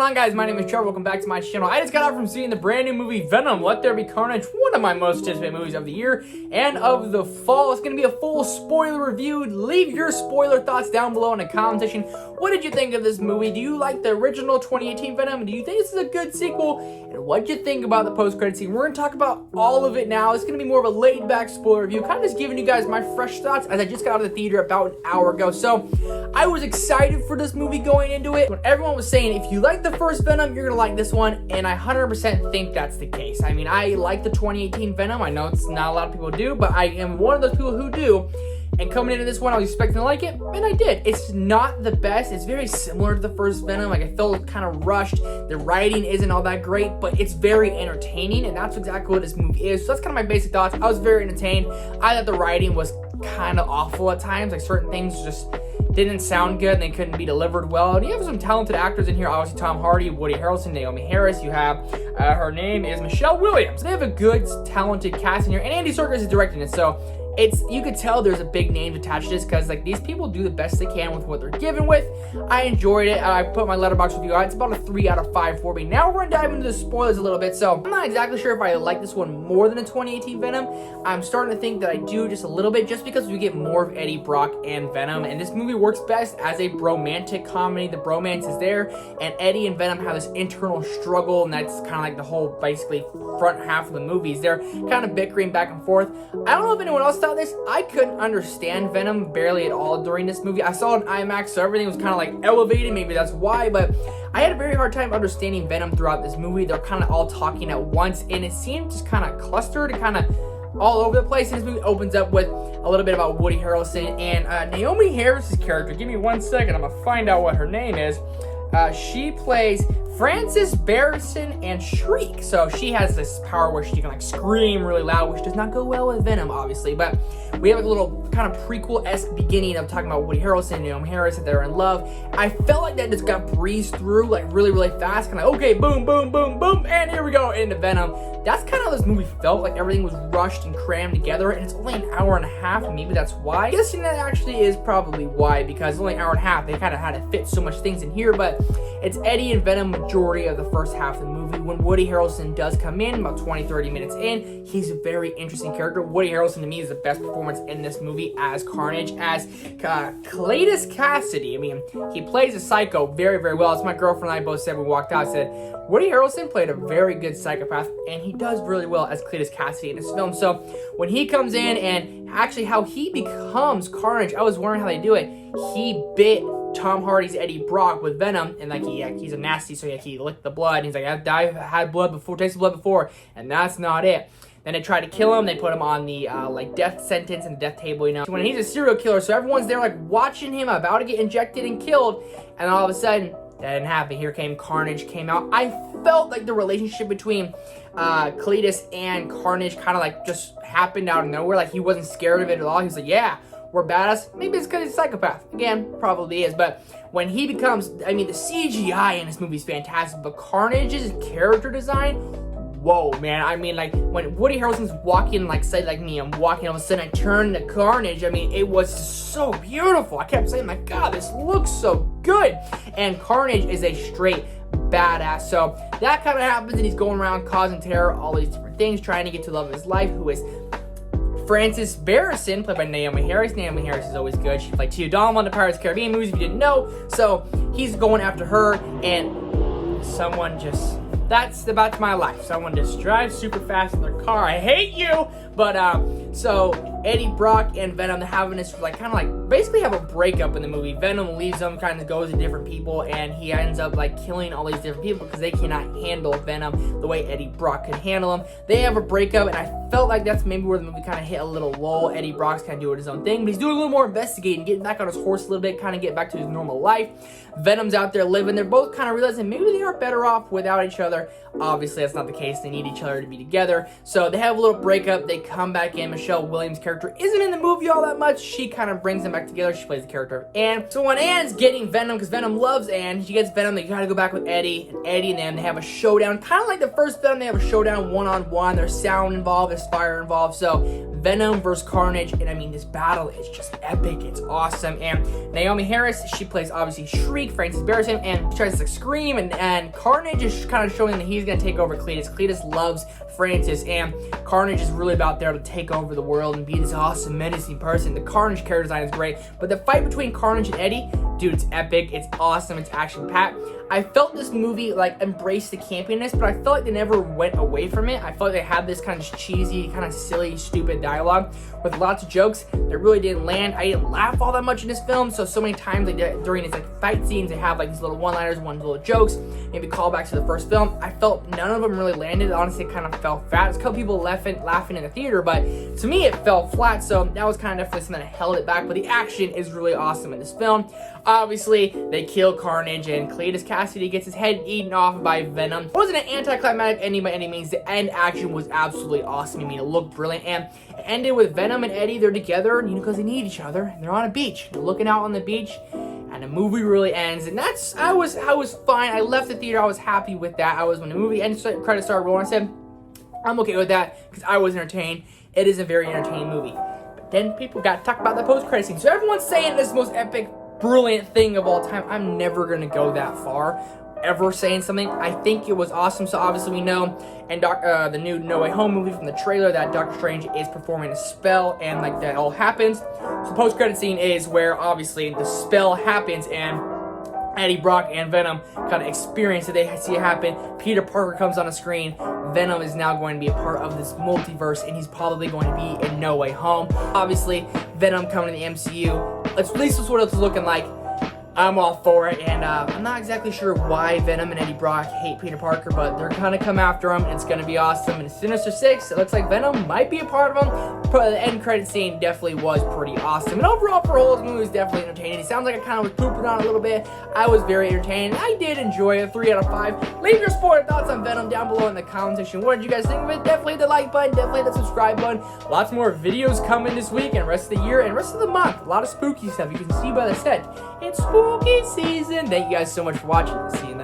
on, guys? My name is Trevor. Welcome back to my channel. I just got out from seeing the brand new movie Venom, Let There Be Carnage, one of my most anticipated movies of the year and of the fall. It's going to be a full spoiler review. Leave your spoiler thoughts down below in the comment section. What did you think of this movie? Do you like the original 2018 Venom? Do you think this is a good sequel? And what did you think about the post-credit scene? We're going to talk about all of it now. It's going to be more of a laid-back spoiler review, kind of just giving you guys my fresh thoughts as I just got out of the theater about an hour ago. So I was excited for this movie going into it. When everyone was saying, if you like the first Venom, you're going to like this one, and I 100% think that's the case. I mean, I like the 2018 Venom. I know it's not a lot of people do, but I am one of those people who do. And coming into this one, I was expecting to like it, and I did. It's not the best. It's very similar to the first Venom. Like, I felt kind of rushed. The writing isn't all that great, but it's very entertaining, and that's exactly what this movie is. So that's kind of my basic thoughts. I was very entertained. I thought the writing was kind of awful at times. Like, certain things just didn't sound good, and they couldn't be delivered well. And you have some talented actors in here. Obviously, Tom Hardy, Woody Harrelson, Naomi Harris. You have, her name is Michelle Williams. They have a good, talented cast in here, and Andy Serkis is directing it, so you could tell there's a big name attached to this because, like, these people do the best they can with what they're given with. I enjoyed it. I put my letterbox review on. It's about a 3 out of 5 for me. Now we're going to dive into the spoilers a little bit. So I'm not exactly sure if I like this one more than the 2018 Venom. I'm starting to think that I do just a little bit, just because we get more of Eddie Brock and Venom. And this movie works best as a bromantic comedy. The bromance is there, and Eddie and Venom have this internal struggle, and that's kind of like the whole, basically, front half of the movies. They're kind of bickering back and forth. I don't know if anyone else thought this. I couldn't understand Venom barely at all during this movie. I saw it in IMAX, so everything was kind of like elevated. Maybe that's why, but I had a very hard time understanding Venom throughout this movie. They're kind of all talking at once, and it seemed just kind of clustered and kind of all over the place. And this movie opens up with a little bit about Woody Harrelson and Naomi Harris's character. Give me 1 second. I'm gonna find out what her name is. She plays Frances Barrison and Shriek. So she has this power where she can, like, scream really loud, which does not go well with Venom, obviously. But we have a little kind of prequel-esque beginning of talking about Woody Harrelson and Naomi Harris, that they're in love. I felt like that just got breezed through, like, really, really fast. Kind of, okay, boom, boom, boom, boom, and here we go, into Venom. That's kind of how this movie felt. Like, everything was rushed and crammed together, and it's only an hour and a half. Maybe that's why. I'm guessing that actually is probably why, because it's only an hour and a half. They kind of had to fit so much things in here, but it's Eddie and Venom majority of the first half of the movie. When Woody Harrelson does come in, about 20-30 minutes in, he's a very interesting character. Woody Harrelson, to me, is the best performance in this movie as Carnage, as Cletus Cassidy. I mean, he plays a psycho very, very well. As my girlfriend and I both said when we walked out, said Woody Harrelson played a very good psychopath, and he does really well as Cletus Cassidy in this film. So when he comes in, and actually how he becomes Carnage, I was wondering how they do it. He bit Tom Hardy's Eddie Brock with Venom, and like he's a nasty, so he licked the blood, and he's like, I've had blood before, tasted blood before, and that's not it. Then they tried to kill him. They put him on the like death sentence and death table, you know. When he's a serial killer, so everyone's there like watching him about to get injected and killed, and all of a sudden that didn't happen. Here came Carnage, came out. I felt like the relationship between Cletus and Carnage kind of like just happened out of nowhere. Like, he wasn't scared of it at all. He was like, yeah, we're badass. Maybe it's because he's a psychopath. Again, probably is. But when he becomes, I mean, the CGI in this movie is fantastic, but Carnage's character design, whoa, man. I mean, like, when Woody Harrelson's walking, like, say, like me, I'm walking, all of a sudden I turn to Carnage. I mean, it was so beautiful. I kept saying, my God, this looks so good. And Carnage is a straight badass. So that kind of happens, and he's going around causing terror, all these different things, trying to get to the love of his life, who is Frances Barrison, played by Naomi Harris. Naomi Harris is always good. She played Tia Dalma on the Pirates of the Caribbean movies, if you didn't know. So he's going after her, and someone just, that's my life. Someone just drives super fast in their car. I hate you. But so Eddie Brock and Venom, they're having this, like, kind of like basically have a breakup in the movie. Venom leaves them, kind of goes to different people, and he ends up like killing all these different people because they cannot handle Venom the way Eddie Brock could handle him. They have a breakup, and I felt like that's maybe where the movie kind of hit a little lull. Eddie Brock's kind of doing his own thing, but he's doing a little more investigating, getting back on his horse a little bit, kind of get back to his normal life. Venom's out there living. They're both kind of realizing maybe they are better off without each other. Obviously, that's not the case. They need each other to be together. So they have a little breakup. They come back in. Michelle Williams' character isn't in the movie all that much. She kind of brings them back together. She plays the character of Anne. So when Anne's getting Venom, because Venom loves Anne, she gets Venom. They gotta go back with Eddie. And Eddie and them, they have a showdown. Kind of like the first Venom, they have a showdown one-on-one. There's sound involved. There's fire involved. So Venom versus Carnage, and I mean, this battle is just epic. It's awesome. And Naomi Harris, she plays obviously Shriek, Frances Barrison, and she tries to scream, and Carnage is kind of showing that he's going to take over Cletus. Cletus loves Francis, and Carnage is really about there to take over the world and be this awesome, menacing person. The Carnage character design is great, but the fight between Carnage and Eddie, dude, it's epic, it's awesome, it's action-packed. I felt this movie, like, embraced the campiness, but I felt like they never went away from it. I felt like they had this kind of cheesy, kind of silly, stupid dialogue with lots of jokes that really didn't land. I didn't laugh all that much in this film, so many times during these, like, fight scenes, they have, like, these little one-liners, little jokes, maybe callbacks to the first film. I felt none of them really landed. Honestly, it kind of fell flat. There's a couple people laughing in the theater, but to me, it fell flat, so that was kind of definitely something that held it back, but the action is really awesome in this film. Obviously, they kill Carnage, and Cletus Cassidy gets his head eaten off by Venom. It wasn't an anticlimactic ending by any means. The end action was absolutely awesome. I mean, it looked brilliant, and it ended with Venom and Eddie. They're together, because they need each other, and they're on a beach. They're looking out on the beach, and the movie really ends, and I was fine. I left the theater. I was happy with that. When the movie ended, credits started rolling, I said, I'm okay with that, because I was entertained. It is a very entertaining movie. But then people got to talk about the post-credit scene. So everyone's saying this is the most epic, brilliant thing of all time. I'm never going to go that far, ever saying something. I think it was awesome. So obviously we know in the new No Way Home movie from the trailer that Doctor Strange is performing a spell, and like that all happens. So the post-credit scene is where obviously the spell happens, and Eddie Brock and Venom kind of experience it. They see it happen. Peter Parker comes on the screen. Venom is now going to be a part of this multiverse, and he's probably going to be in No Way Home. Obviously, Venom coming to the MCU. At least that's what it's looking like. I'm all for it, and I'm not exactly sure why Venom and Eddie Brock hate Peter Parker, but they're gonna come after him, and it's gonna be awesome. And Sinister Six, it looks like Venom might be a part of them. The end credit scene definitely was pretty awesome, and overall for all this movie was definitely entertaining. It sounds like I kind of was pooping on it a little bit. I was very entertained. I did enjoy it. 3 out of 5. Leave your spoiler thoughts on Venom down below in the comment section. What did you guys think of it? Definitely hit the like button, definitely hit the subscribe button. Lots more videos coming this week and rest of the year and rest of the month. A lot of spooky stuff. You can see by the set. It's spooky season. Thank you guys so much for watching. See you